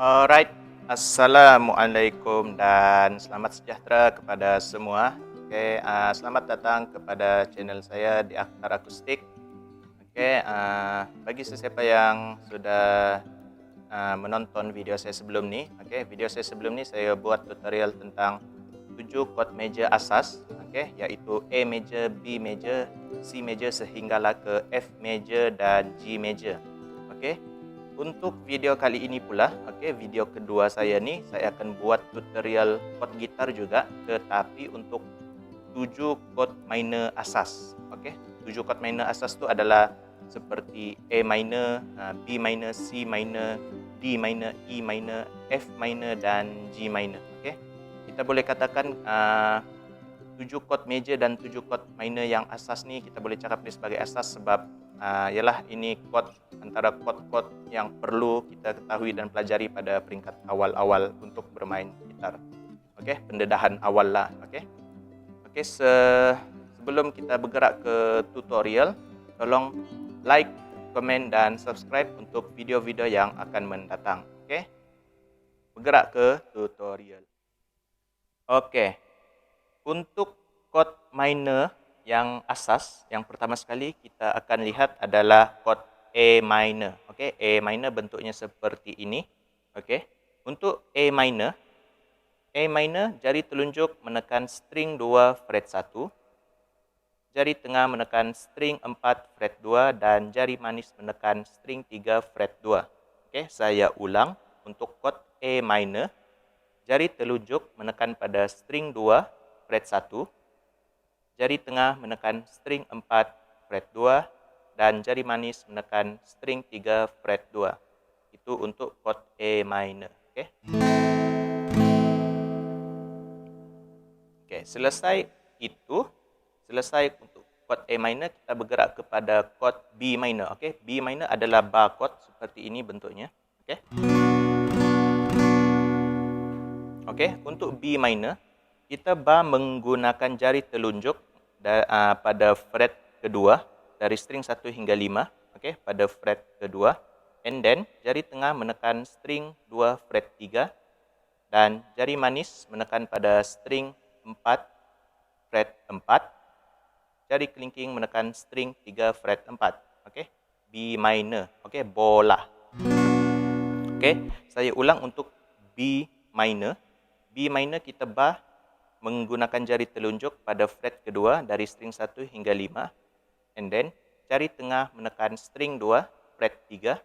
Alright, Assalamualaikum dan selamat sejahtera kepada semua. Selamat datang kepada channel saya di Akhtar Akustik. Bagi sesiapa yang sudah menonton video saya sebelum ni, video saya sebelum ni saya buat tutorial tentang 7 chord major asas, iaitu A major, B major, C major sehinggalah ke F major dan G major. Untuk video kali ini pula, video kedua saya ni, saya akan buat tutorial chord gitar juga, tetapi untuk 7 chord minor asas. 7 chord minor asas tu adalah seperti A minor, B minor, C minor, D minor, E minor, F minor dan G minor. Kita boleh katakan 7 chord major dan 7 chord minor yang asas ni kita boleh cakap dia sebagai asas sebab ialah ini chord antara chord-chord yang perlu kita ketahui dan pelajari pada peringkat awal-awal untuk bermain gitar. Pendedahan awal lah. Sebelum kita bergerak ke tutorial, tolong like, komen dan subscribe untuk video-video yang akan mendatang. Bergerak ke tutorial. Untuk chord minor yang asas, yang pertama sekali kita akan lihat adalah chord A minor. A minor bentuknya seperti ini. Untuk A minor, jari telunjuk menekan string 2 fret 1, jari tengah menekan string 4 fret 2 dan jari manis menekan string 3 fret 2. Saya ulang. Untuk chord A minor, jari telunjuk menekan pada string 2 fret 1, jari tengah menekan string 4 fret 2 dan jari manis menekan string 3 fret 2. Itu untuk chord A minor. Selesai untuk chord A minor, kita bergerak kepada chord B minor. B minor adalah bar chord seperti ini bentuknya. Untuk B minor, kita bar menggunakan jari telunjuk pada fret kedua dari string 1 hingga 5, pada fret kedua, and then jari tengah menekan string 2 fret 3 dan jari manis menekan pada string 4 fret 4, jari kelingking menekan string 3 fret 4. B minor, bola. Saya ulang untuk B minor. B minor kita bar menggunakan jari telunjuk pada fret kedua dari string 1 hingga 5, and then jari tengah menekan string 2 fret 3,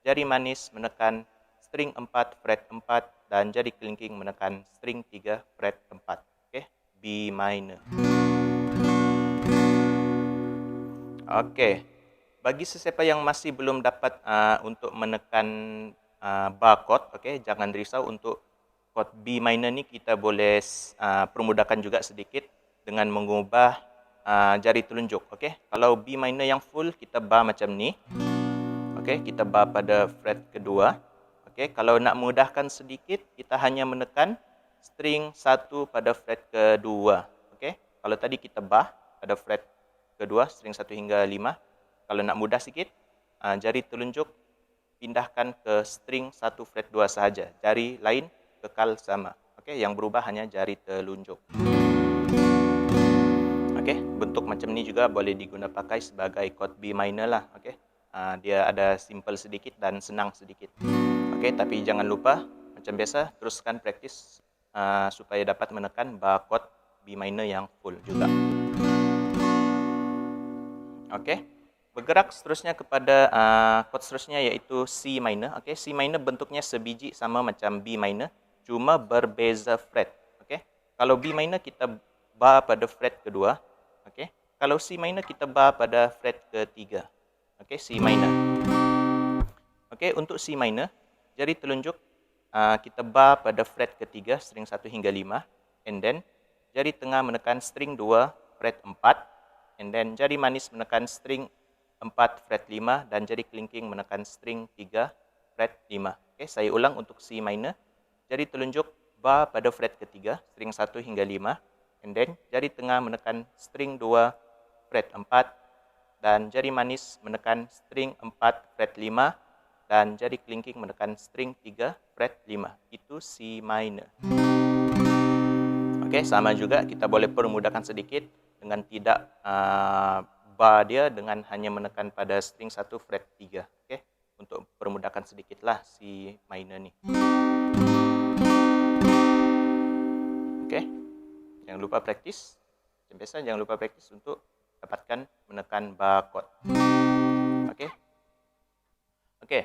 jari manis menekan string 4 fret 4 dan jari kelingking menekan string 3 fret 4. B minor. Bagi sesiapa yang masih belum dapat untuk menekan bar chord, jangan risau. Untuk chord B minor ni kita boleh permudahkan juga sedikit dengan mengubah jari telunjuk. Kalau B minor yang full, kita bar macam ni. Kita bar pada fret kedua. Kalau nak mudahkan sedikit, kita hanya menekan string 1 pada fret kedua. Kalau tadi kita bar pada fret kedua, string 1 hingga 5. Kalau nak mudah sikit, jari telunjuk pindahkan ke string 1 fret 2 sahaja. Jari lain kekal sama. Yang berubah hanya jari telunjuk. Bentuk macam ni juga boleh diguna pakai sebagai chord B minor lah. Dia ada simple sedikit dan senang sedikit. Tapi jangan lupa, macam biasa, teruskan praktis supaya dapat menekan bar chord B minor yang full juga. Bergerak seterusnya kepada chord seterusnya, iaitu C minor. C minor bentuknya sebiji sama macam B minor, cuma berbeza fret. Kalau B minor kita bar pada fret kedua. Kalau C minor kita bar pada fret ketiga. C minor. Untuk C minor, jari telunjuk kita bar pada fret ketiga, string 1 hingga 5, and then jari tengah menekan string 2 fret 4, and then jari manis menekan string 4 fret 5 dan jari kelingking menekan string 3 fret 5. Saya ulang untuk C minor. Jari telunjuk bar pada fret ketiga, string 1 hingga 5, and then jari tengah menekan string 2 fret 4 dan jari manis menekan string 4 fret 5 dan jari kelingking menekan string 3 fret 5. Itu C minor. Okey, sama juga kita boleh permudahkan sedikit dengan tidak bar dia dengan hanya menekan pada string 1 fret 3. Okey, untuk permudahkan sedikitlah C minor ni. Okey, jangan lupa praktis. Macam biasa, jangan lupa praktis untuk dapatkan menekan bar chord. Okey. Okey.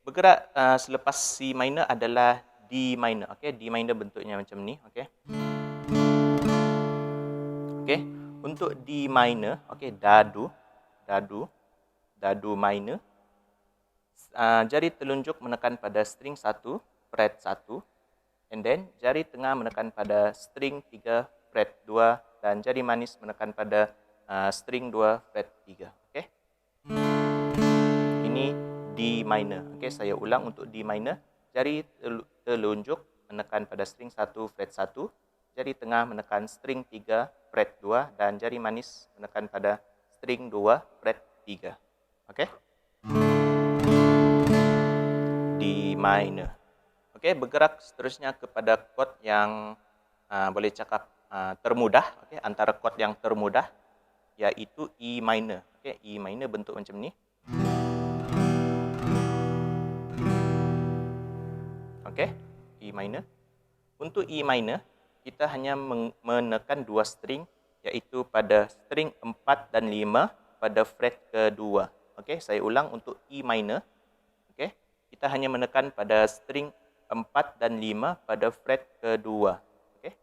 Bergerak selepas C minor adalah D minor. Okey, D minor bentuknya macam ni, okey. Okey, untuk D minor, okey, dadu minor. Jari telunjuk menekan pada string 1 fret 1, and then jari tengah menekan pada string 3 fret 2 dan jari manis menekan pada string 2 fret 3. Okey. Ini D minor. Okey, saya ulang untuk D minor. Jari telunjuk menekan pada string 1 fret 1, jari tengah menekan string 3 fret 2 dan jari manis menekan pada string 2 fret 3. Okey. D minor. Okey, bergerak seterusnya kepada chord yang boleh cakap termudah, okey, antara chord yang termudah, iaitu E minor. Okey, E minor bentuk macam ni. Okey, E minor. Untuk E minor, kita hanya menekan dua string, iaitu pada string 4 dan 5 pada fret kedua. Okey, saya ulang untuk E minor. Okey, kita hanya menekan pada string 4 dan 5 pada fret kedua. Okey.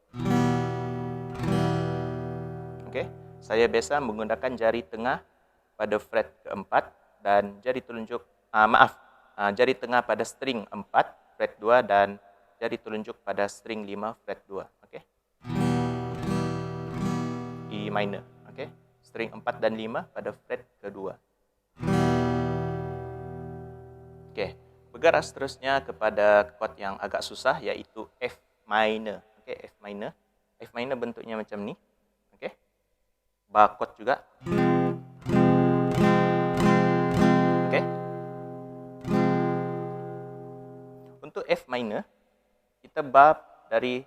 Okey, saya biasa menggunakan jari tengah pada fret keempat dan jari telunjuk jari tengah pada string 4 fret 2 dan jari telunjuk pada string 5 fret 2. Okey. E minor. Okey. String 4 dan 5 pada fret kedua. Okey. Bergerak seterusnya kepada chord yang agak susah, iaitu F minor. Okey, F minor. F minor bentuknya macam ni. Okey. Bar chord juga. Okey. Untuk F minor, kita bar dari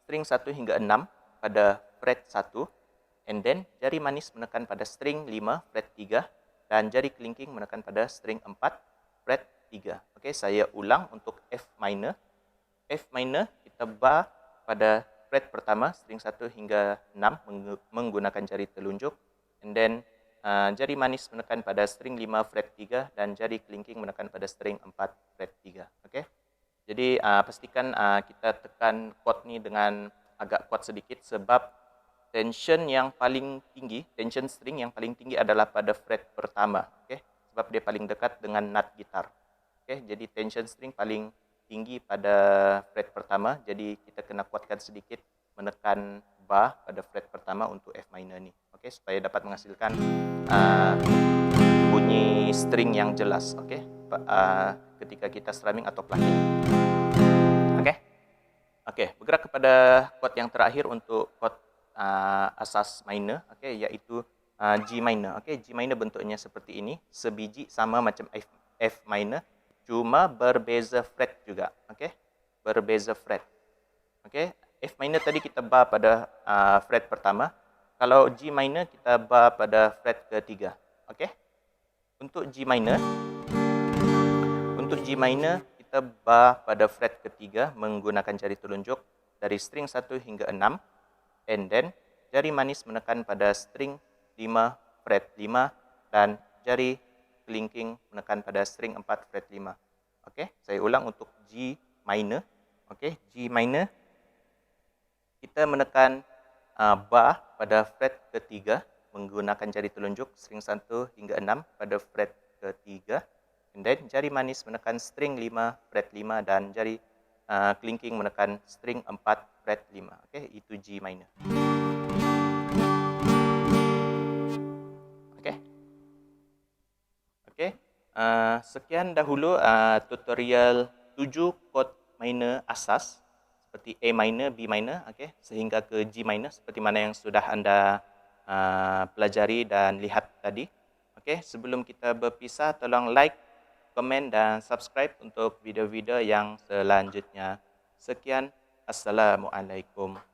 string 1 hingga 6 pada fret 1, and then jari manis menekan pada string 5 fret 3 dan jari kelingking menekan pada string 4 fret 3. Okey, saya ulang untuk F minor. F minor kita bar pada fret pertama string 1 hingga 6 menggunakan jari telunjuk, and then jari manis menekan pada string 5 fret 3 dan jari kelingking menekan pada string 4 fret 3. Okey. Jadi pastikan kita tekan chord ni dengan agak kuat sedikit, sebab tension yang paling tinggi, tension string yang paling tinggi adalah pada fret pertama. Okey, sebab dia paling dekat dengan nut gitar. Okey, jadi tension string paling tinggi pada fret pertama, jadi kita kena kuatkan sedikit menekan bar pada fret pertama untuk F minor ni. Okey, supaya dapat menghasilkan bunyi string yang jelas. Okey, ketika kita strumming atau plucking. Okey. Okey, bergerak kepada chord yang terakhir untuk chord asas minor, okey, iaitu G minor. Okey, G minor bentuknya seperti ini, sebiji sama macam F minor, cuma berbeza fret juga. Okey, berbeza fret. Okey, F minor tadi kita bar pada fret pertama, kalau G minor kita bar pada fret ketiga. Okey. Untuk G minor, kita bar pada fret ketiga menggunakan jari telunjuk dari string 1 hingga 6, and then jari manis menekan pada string 5 fret 5 dan jari kelingking menekan pada string 4 fret 5. Okey, saya ulang untuk G minor. Okey, G minor kita menekan bar pada fret ketiga menggunakan jari telunjuk string 1 hingga 6 pada fret ketiga, and then jari manis menekan string 5 fret 5 dan jari kelingking menekan string 4 fret 5. Okey, itu G minor. Okey. Okey. Sekian dahulu tutorial 7 chord minor asas seperti A minor, B minor, okey, sehingga ke G minor seperti mana yang sudah anda pelajari dan lihat tadi. Okey, sebelum kita berpisah, tolong like komen dan subscribe untuk video-video yang selanjutnya. Sekian, Assalamualaikum.